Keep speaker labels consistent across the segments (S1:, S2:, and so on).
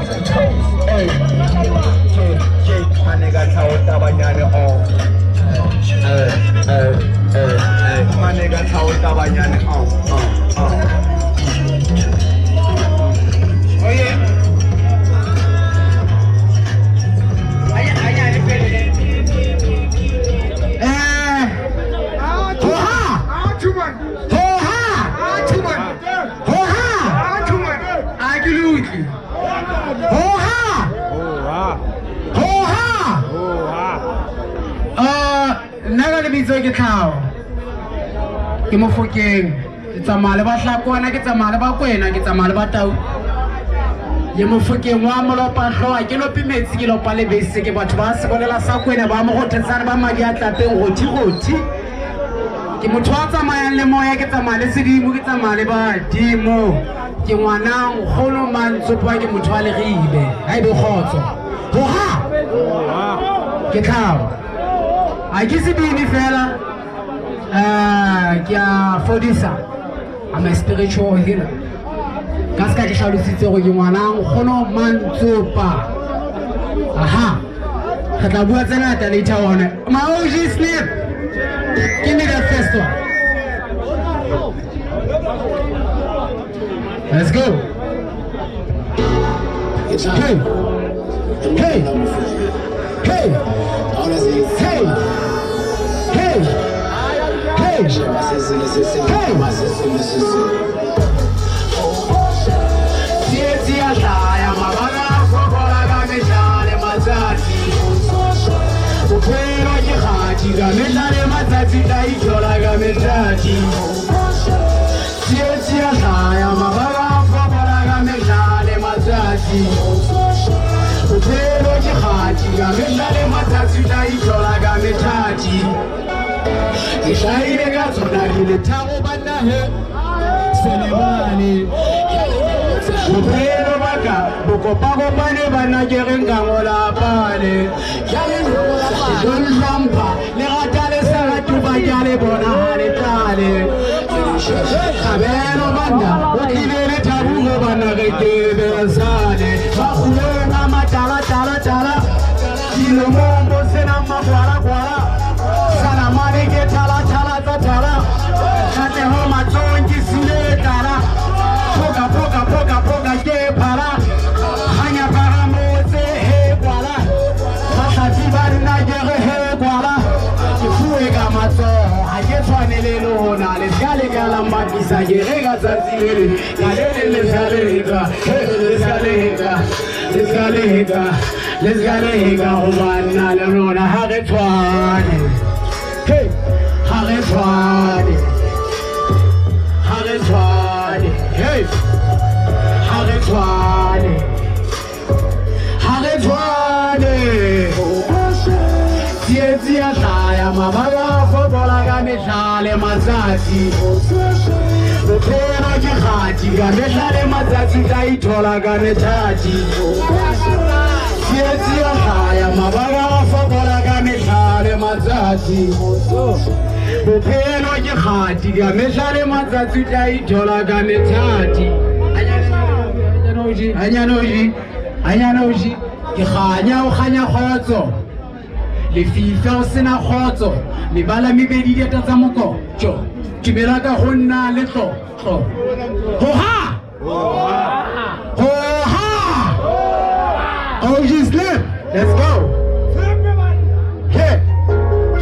S1: Hey, my nigga Tlhaho Ntabanyane my nigga Tlhaho Ntabanyane Oh yeah.
S2: Nna lebitso ke Tlhaho ke Mofokeng ke tsamaya le Bahlakwana ke tsamaya le Bakwena ke tsamaya le Batau ye Mofokeng wa molopa hloa ke lopi metsi ke lopa le bese ke batho ba sebolela sa Kwena ba mo gothetsana ba madi a tlapeng gothi ke motho wa tsamayang le moya ke tsamaya le sedimo ke tsamaya le badimo ke ngwana nkgolo Mantsopa ke motho wa Legibe ha ebe kgotso hoha ke Tlhaho I guess it be fella. Fodisa. I'm a spiritual healer. Kaska ke hlalositse go ke ngwana nkgono Mantsopa. Aha. Re tla bua tsena ta later on. My OG sleep. Give me that first one. Let's go. Hey. Hey. Hey. Hey. Hey! Hey! Hey! Sieti ataya mabana fokola gameshale mazati Upero jihati gameshale mazati daijola gameshati Sieti ataya mabana fokola gameshale mazati Upero jihati gameshale mazati daijola gameshati Ishaire gatsona le Tlhaho banna he Selebane Bophelo baka bokopakopane bana ke re nka ngola pale Ke hlompha le rata le sa ratu ba ke le bona ha le tlale Kabelo banna o tlile le Thabugo bana re ke besane ba khulena matala Dilomombo sena makwala Salamane ke tala Kate ho matongi sile tala Poka ke para Hanya para moze he kwala Masati barina gere he kwala Kifue ka matso Hake tshwanele lona Le skale ka lambakisa Gere ka tsatsile Galele le skale heka Hobana le lona hake tshwane Hey, hare tshwane, hey, hare tshwane. Sietsi ya hlaya mabala fokola ka mehlale matsatsi. Bophelo ke kgati ka mehlale matsatsi tla ithola ka methati. Sietsi ya hlaya mabala fokola ka mehlale matsatsi. Bophelo ke kgati ka mehlale matsatsi tla ithola ka methati. Anyanoji ke kganya o kganya kgotso lefifa o sena kgotso mebala mebedi dieta tsa mokotjo ke bela ka go nna le tlotlo hoha oh just live let's go hey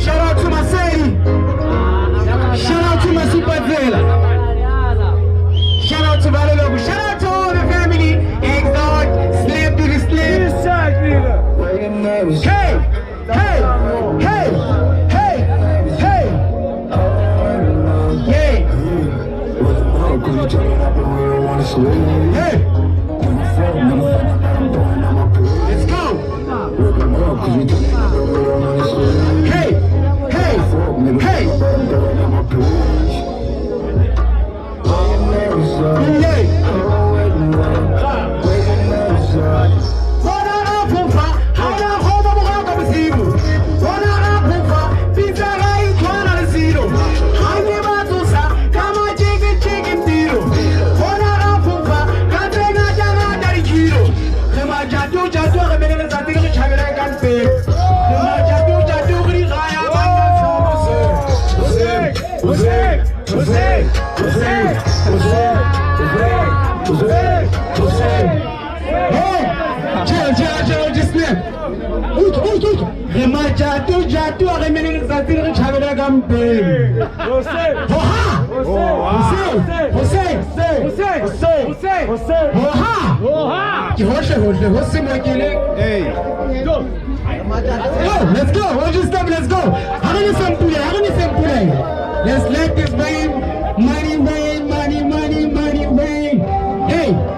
S2: shout out to my city shout out to my super zela shout out to Balologu shout out to all the family exalt slip to the slip hey Hey! Hey! Hey! Hey! Hey! Hey! Let's go! majatu re mene letsatsi le re tšhabela ka mpeng le majatu re di gaya banna chill, just snap. Re majatu re mene letsatsi le re tšhabela ka mpeng Ke hohle ho se makele. Let's go. Let's go. Let's let this rain, money rain. Hey.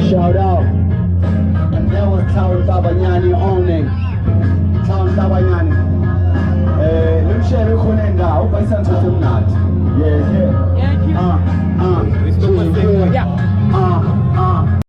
S2: Shout out. That was Tlhaho Ntabanyane owning. Tlhaho Ntabanyane.
S1: isenzo semnandi. Yeah, yeah.